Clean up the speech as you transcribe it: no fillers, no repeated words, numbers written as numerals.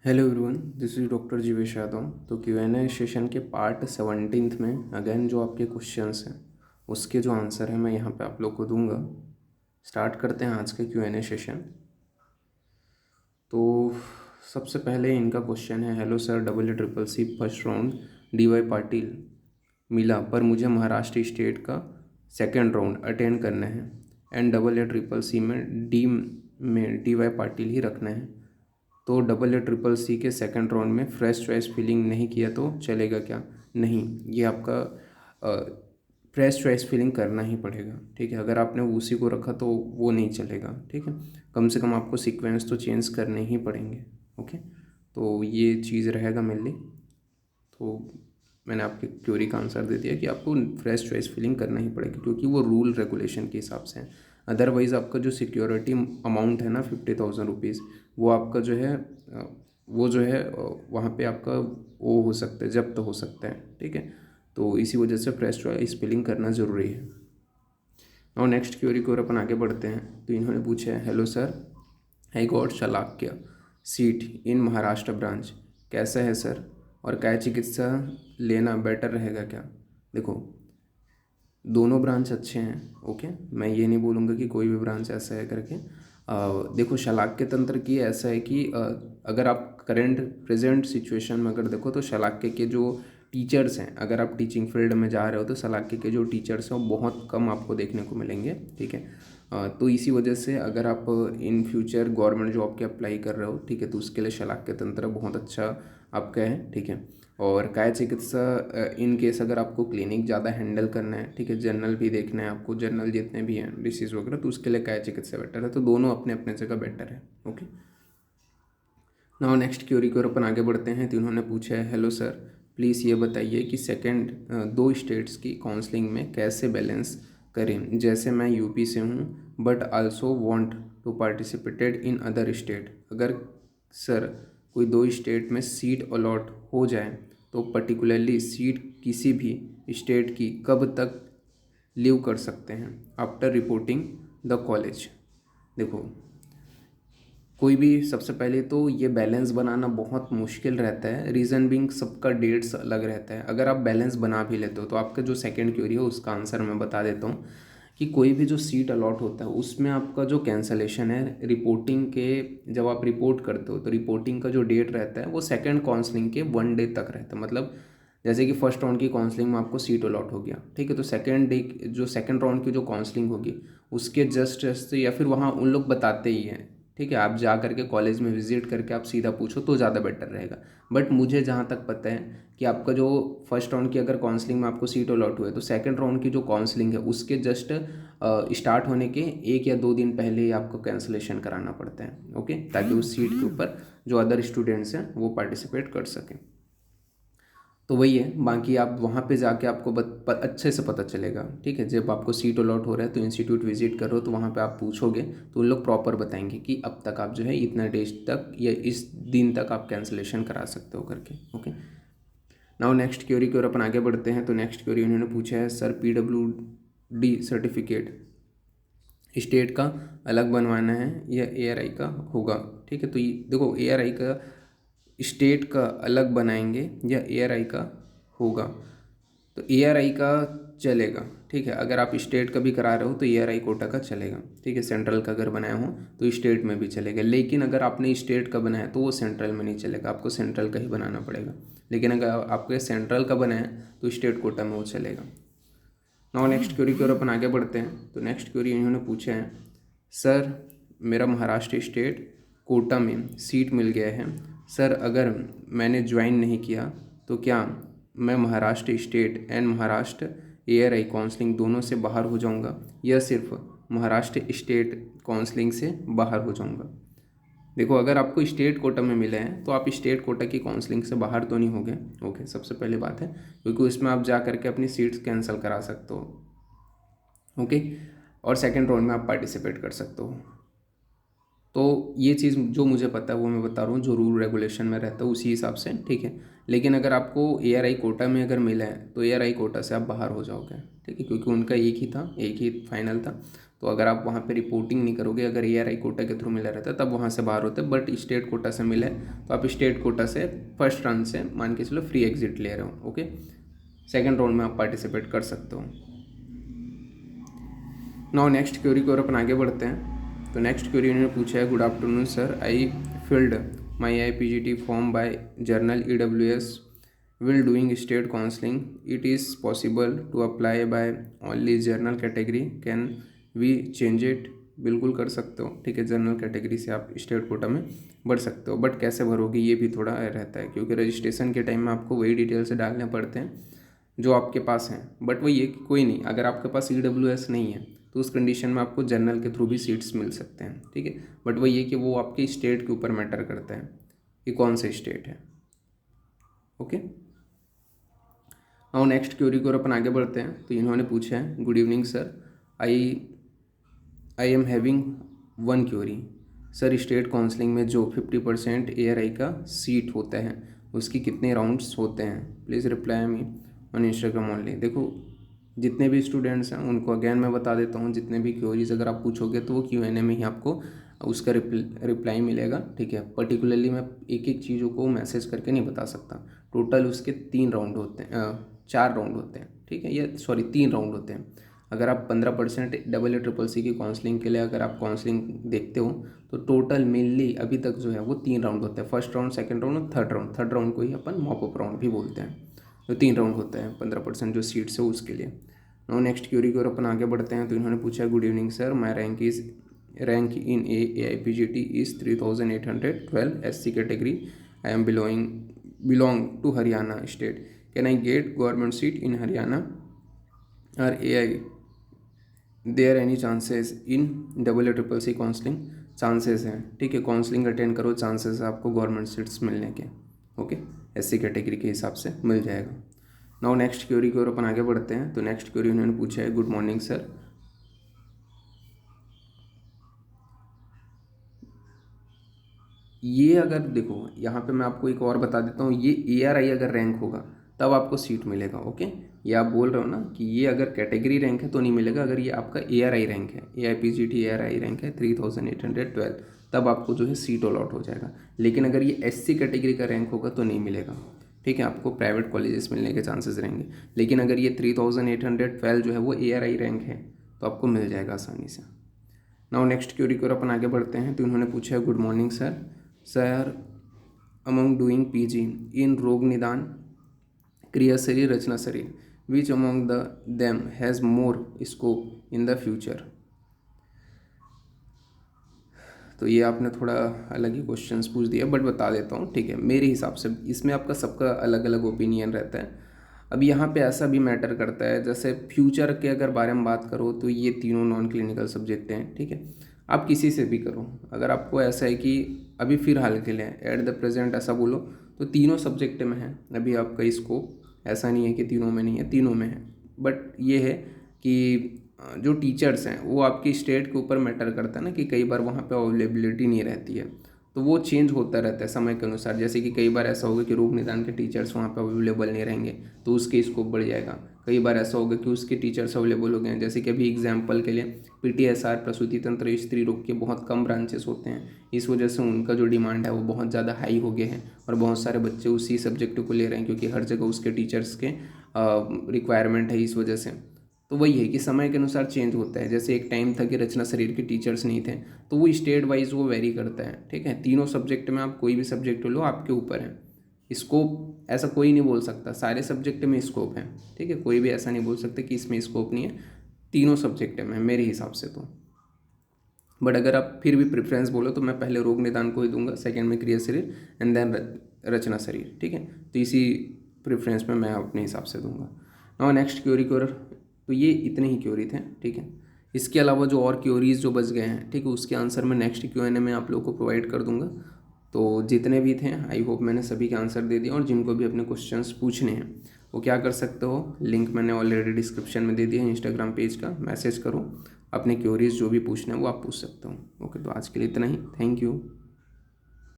Hello everyone, this is doctor Jeevesh Yadav. तो Q&A session के part 17 में अगेन जो आपके क्वेश्चंस हैं उसके जो आंसर है मैं यहाँ पे आप लोग को दूंगा। स्टार्ट करते हैं आज के Q&A सेशन। तो सबसे पहले इनका क्वेश्चन है, hello sir, CCC first round DY Patil मिला पर मुझे महाराष्ट्र स्टेट का सेकेंड राउंड अटेंड करना है एंड CCC में DY पाटिल ही रखना है। तो CCC के सेकंड राउंड में फ्रेश चॉइस फिलिंग नहीं किया तो चलेगा क्या? नहीं, ये आपका फ्रेश चॉइस फिलिंग करना ही पड़ेगा। ठीक है, अगर आपने उसी को रखा तो वो नहीं चलेगा। ठीक है, कम से कम आपको सीक्वेंस तो चेंज करने ही पड़ेंगे। ओके, तो ये चीज़ रहेगा मेनली। तो मैंने आपके क्वेरी का आंसर दे दिया कि आपको फ्रेश चॉइस फिलिंग करना ही पड़ेगा, क्योंकि वो रूल रेगुलेशन के हिसाब से है। अदरवाइज़ आपका जो सिक्योरिटी अमाउंट है ना, 50,000 रुपीज़, वो आपका जो है वहाँ पे आपका वो हो सकता है, जब्त हो सकता है। ठीक है, तो इसी वजह से फ्रेश चॉइस फिलिंग करना ज़रूरी है। और नेक्स्ट क्वेरी की ओर अपन आगे बढ़ते हैं। तो इन्होंने पूछा है, hello sir, I got Shalakya seat in Maharashtra branch, कैसा है सर, और काय चिकित्सा लेना बेटर रहेगा क्या? देखो, दोनों ब्रांच अच्छे हैं। ओके, मैं ये नहीं बोलूँगा कि कोई भी ब्रांच ऐसा है करके। देखो, शलाक्य तंत्र की ऐसा है कि अगर आप करेंट प्रेजेंट सिचुएशन में अगर देखो तो शलाक्य के जो टीचर्स हैं, अगर आप टीचिंग फील्ड में जा रहे हो तो शलाक्य के जो टीचर्स हैं वो बहुत कम आपको देखने को मिलेंगे। ठीक है, तो इसी वजह से अगर आप इन फ्यूचर गवर्नमेंट जॉब के अप्लाई कर रहे हो, ठीक है, तो उसके लिए शलाक्य तंत्र बहुत अच्छा आपका है। ठीक है, और काय चिकित्सा इन केस अगर आपको क्लिनिक ज़्यादा हैंडल करना है, ठीक है, जनरल भी देखना है आपको, जनरल जितने भी हैं डिसीज़ वगैरह, तो उसके लिए काय चिकित्सा बेटर है। तो दोनों अपने अपने जगह बेटर है। ओके, नाउ नेक्स्ट क्वेरी की ओर अपन आगे बढ़ते हैं। तो इन्होंने पूछा है, हेलो सर, प्लीज़ ये बताइए कि सेकंड दो स्टेट्स की काउंसलिंग में कैसे बैलेंस करें। जैसे मैं यूपी से हूँ but also want to participated in other state. अगर सर कोई दो स्टेट में सीट अलॉट हो जाए तो पर्टिकुलरली सीट किसी भी स्टेट की कब तक लीव कर सकते हैं आफ्टर रिपोर्टिंग द कॉलेज? देखो, कोई भी, सबसे पहले तो ये बैलेंस बनाना बहुत मुश्किल रहता है। रीज़न बिंग सबका डेट्स अलग रहता है। अगर आप बैलेंस बना भी लेते हो तो आपका जो सेकंड क्वेरी है उसका आंसर मैं बता देता हूँ कि कोई भी जो सीट अलॉट होता है उसमें आपका जो कैंसलेशन है रिपोर्टिंग के, जब आप रिपोर्ट करते हो तो रिपोर्टिंग का जो डेट रहता है वो सेकंड काउंसलिंग के 1 डे तक रहता है। मतलब जैसे कि फर्स्ट राउंड की काउंसलिंग में आपको सीट अलॉट हो गया, ठीक है, तो सेकंड डे जो सेकंड राउंड की जो काउंसलिंग होगी उसके जस्ट या फिर वहाँ उन लोग बताते ही हैं। ठीक है, आप जा करके कॉलेज में विजिट करके आप सीधा पूछो तो ज़्यादा बेटर रहेगा। बट मुझे जहाँ तक पता है कि आपका जो फर्स्ट राउंड की अगर काउंसलिंग में आपको सीट अलॉट हुए तो सेकंड राउंड की जो काउंसलिंग है उसके जस्ट स्टार्ट होने के 1 या 2 दिन पहले ही आपको कैंसलेशन कराना पड़ता है। ओके, ताकि उस सीट के ऊपर जो अदर स्टूडेंट्स हैं वो पार्टिसिपेट कर सकें। तो वही है, बाकी आप वहाँ पे जाके आपको अच्छे से पता चलेगा। ठीक है, जब आपको सीट अलॉट हो रहा है तो इंस्टीट्यूट विजिट करो तो वहाँ पे आप पूछोगे तो उन लोग प्रॉपर बताएंगे कि अब तक आप जो है इतना डेज तक या इस दिन तक आप कैंसिलेशन करा सकते हो करके। ओके, नाउ नेक्स्ट क्वेरी की ओर अपन आगे बढ़ते हैं। तो नेक्स्ट क्वेरी उन्होंने पूछा है, सर PWD सर्टिफिकेट स्टेट का अलग बनवाना है या ARI का होगा? ठीक है, तो देखो, ARI का स्टेट का अलग बनाएंगे या ARI का होगा? तो ARI का चलेगा। ठीक है, अगर आप स्टेट का भी करा रहे हो तो ARI कोटा का चलेगा। ठीक है, सेंट्रल का अगर बनाया हो तो स्टेट में भी चलेगा, लेकिन अगर आपने स्टेट का बनाया तो वो सेंट्रल में नहीं चलेगा, आपको सेंट्रल का ही बनाना पड़ेगा। लेकिन अगर आपके सेंट्रल का बनाया तो स्टेट कोटा में वो चलेगा। नाउ नेक्स्ट क्वेरी की ओर अपन आगे बढ़ते हैं। तो नेक्स्ट क्वेरी इन्होंने पूछा है, सर मेरा महाराष्ट्र स्टेट कोटा में सीट मिल गया है सर, अगर मैंने ज्वाइन नहीं किया तो क्या मैं Maharashtra state and Maharashtra ARI counselling दोनों से बाहर हो जाऊंगा या सिर्फ महाराष्ट्र स्टेट काउंसलिंग से बाहर हो जाऊंगा? देखो, अगर आपको स्टेट कोटा में मिले हैं तो आप स्टेट कोटा की काउंसलिंग से बाहर तो नहीं हो गए। ओके, सबसे पहली बात है, क्योंकि उसमें आप जा करके अपनी सीट्स कैंसिल करा सकते हो। ओके, और सेकंड राउंड में आप पार्टिसिपेट कर सकते हो। तो ये चीज़ जो मुझे पता है वो मैं बता रहा हूँ, जो रूल रेगुलेशन में रहता है उसी हिसाब से। ठीक है, लेकिन अगर आपको ARI कोटा में अगर मिला है तो ARI कोटा से आप बाहर हो जाओगे। ठीक है, क्योंकि उनका एक ही था, एक ही फाइनल था। तो अगर आप वहाँ पे रिपोर्टिंग नहीं करोगे, अगर ARI कोटा के थ्रू मिला रहता है तब वहाँ से बाहर होते, बट स्टेट कोटा से मिला है तो आप स्टेट कोटा से फर्स्ट राउंड से मान के चलो फ्री एग्जिट ले रहे हो। ओके, सेकेंड राउंड में आप पार्टिसिपेट कर सकते हो। नाउ नेक्स्ट क्वेरी की ओर अपन आगे बढ़ते हैं। तो नेक्स्ट क्वेरी उन्होंने पूछा है, good afternoon sir, I field my IPGT form by journal EWS will doing state counseling, it is possible to apply by only journal category, can we change it? बिल्कुल कर सकते हो, ठीक है, जनरल कैटेगरी से आप स्टेट कोटा में बढ़ सकते हो, बट कैसे भरोगे ये भी थोड़ा रहता है, क्योंकि रजिस्ट्रेशन के टाइम में आपको वही डिटेल्स डालने पड़ते हैं जो आपके पास हैं। बट वही है कि कोई नहीं, अगर आपके पास EWS नहीं है तो उस कंडीशन में आपको जनरल के थ्रू भी सीट्स मिल सकते हैं, ठीक है। बट वही है कि वो आपके स्टेट के ऊपर मैटर करता है कि कौन से स्टेट है। ओके, और नेक्स्ट क्वेरी की ओर अपन आगे बढ़ते हैं। तो इन्होंने पूछा है, good evening sir, I am having one query sir, state counselling में जो 50% ARI का सीट होता है उसकी कितने राउंड्स होते हैं, please reply me on Instagram only. देखो, जितने भी स्टूडेंट्स हैं उनको अगेन मैं बता देता हूँ, जितने भी क्वेरीज अगर आप पूछोगे तो वो Q&A में ही आपको उसका रिप्लाई मिलेगा, ठीक है। पर्टिकुलरली मैं एक एक चीज़ों को मैसेज करके नहीं बता सकता। टोटल उसके 3 राउंड होते हैं, 4 राउंड होते हैं, ठीक है, ये सॉरी 3 राउंड होते हैं। अगर आप 15% AA CCC की काउंसलिंग के लिए अगर आप काउंसलिंग देखते हो तो टोटल मेनली अभी तक जो है वो 3 राउंड होते हैं, फर्स्ट राउंड, सेकंड राउंड और थर्ड राउंड को ही अपन मॉप अप राउंड भी बोलते हैं। तो 3 राउंड होता है 15% जो सीट्स है उसके लिए। नो नेक्स्ट क्वेरी की ओर अपन आगे बढ़ते हैं। तो इन्होंने पूछा, good evening sir, my rank in AIPGT is 3812, SC category, I am belong to Haryana state, can I get government seat in Haryana और there any chances in AA CCC counselling? Chances हैं, ठीक है, काउंसलिंग अटेंड करो, chances है आपको government seats मिलने के। Okay, SC category के हिसाब से मिल जाएगा। नाउ नेक्स्ट क्वेरी की ओर अपन आगे बढ़ते हैं। तो नेक्स्ट क्वेरी उन्होंने पूछा है, गुड मॉर्निंग सर, ये अगर देखो यहाँ पे मैं आपको एक और बता देता हूँ, ये ARI अगर रैंक होगा तब आपको सीट मिलेगा। ओके, ये आप बोल रहे हो ना कि ये अगर कैटेगरी रैंक है तो नहीं मिलेगा, अगर ये आपका ARI रैंक है, AIPGT ARI रैंक है 3812, तब आपको जो है सीट अलॉट हो जाएगा। लेकिन अगर ये SC कैटेगरी का रैंक होगा तो नहीं मिलेगा, ठीक है, आपको प्राइवेट कॉलेजेस मिलने के चांसेस रहेंगे। लेकिन अगर ये 3812 जो है वो ARI रैंक है तो आपको मिल जाएगा आसानी से। नाउ नेक्स्ट क्वेरी की ओर अपन आगे बढ़ते हैं। तो उन्होंने पूछा है, good morning sir, among doing PG इन रोग निदान, क्रिया शरीर, रचना शरीर, which among them has more scope in the future? तो ये आपने थोड़ा अलग ही क्वेश्चंस पूछ दिया, बट बता देता हूँ, ठीक है। मेरे हिसाब से इसमें आपका सबका अलग अलग ओपिनियन रहता है। अब यहाँ पे ऐसा भी मैटर करता है, जैसे फ्यूचर के अगर बारे में बात करो तो ये तीनों नॉन क्लिनिकल सब्जेक्ट हैं, ठीक है। आप किसी से भी करो, अगर आपको ऐसा है कि अभी फिलहाल के लिए एट द प्रेजेंट ऐसा बोलो तो तीनों सब्जेक्ट में है अभी आपका स्कोप, ऐसा नहीं है कि तीनों में नहीं है, तीनों में है। बट ये है कि जो टीचर्स हैं वो आपकी स्टेट के ऊपर मैटर करता है ना, कि कई बार वहाँ पे अवेलेबिलिटी नहीं रहती है, तो वो चेंज होता रहता है समय के अनुसार। जैसे कि कई बार ऐसा होगा कि रोग निदान के टीचर्स वहाँ पे अवेलेबल नहीं रहेंगे तो उसके स्कोप बढ़ जाएगा। कई बार ऐसा होगा कि उसके टीचर्स अवेलेबल हो गए हैं, जैसे कि अभी एग्जाम्पल के लिए PTSR प्रसूति तंत्र स्त्री रोग के बहुत कम ब्रांचेस होते हैं, इस वजह से उनका जो डिमांड है वो बहुत ज़्यादा हाई हो गया है और बहुत सारे बच्चे उसी सब्जेक्ट को ले रहे हैं क्योंकि हर जगह उसके टीचर्स के रिक्वायरमेंट है, इस वजह से। तो वही है कि समय के अनुसार चेंज होता है। जैसे एक टाइम था कि रचना शरीर के टीचर्स नहीं थे, तो वो स्टेट वाइज वो वेरी करता है, ठीक है। तीनों सब्जेक्ट में आप कोई भी सब्जेक्ट लो, आपके ऊपर है। स्कोप ऐसा कोई नहीं बोल सकता, सारे सब्जेक्ट में स्कोप है, ठीक है, कोई भी ऐसा नहीं बोल सकता कि इसमें स्कोप नहीं है, तीनों सब्जेक्ट में मेरे हिसाब से तो। बट अगर आप फिर भी प्रेफरेंस बोलो तो मैं पहले रोग निदान को ही दूंगा, सेकेंड में क्रिया शरीर एंड देन रचना शरीर, ठीक है। तो इसी प्रेफरेंस में मैं अपने हिसाब से दूंगा। नाउ नेक्स्ट क्वेरी की ओर, तो ये इतने ही क्वेरी थे, ठीक है। इसके अलावा जो और क्वेरीज जो बच गए हैं, ठीक है, उसके आंसर मैं नेक्स्ट Q&A में आप लोगों को प्रोवाइड कर दूंगा। तो जितने भी थे आई होप मैंने सभी के आंसर दे दिए, और जिनको भी अपने क्वेश्चंस पूछने हैं वो क्या कर सकते हो, लिंक मैंने ऑलरेडी डिस्क्रिप्शन में दे दिया है इंस्टाग्राम पेज का, मैसेज करो, अपने क्वेरीज जो भी पूछना है वो आप पूछ सकते हो। ओके, तो आज के लिए इतना ही, थैंक यू।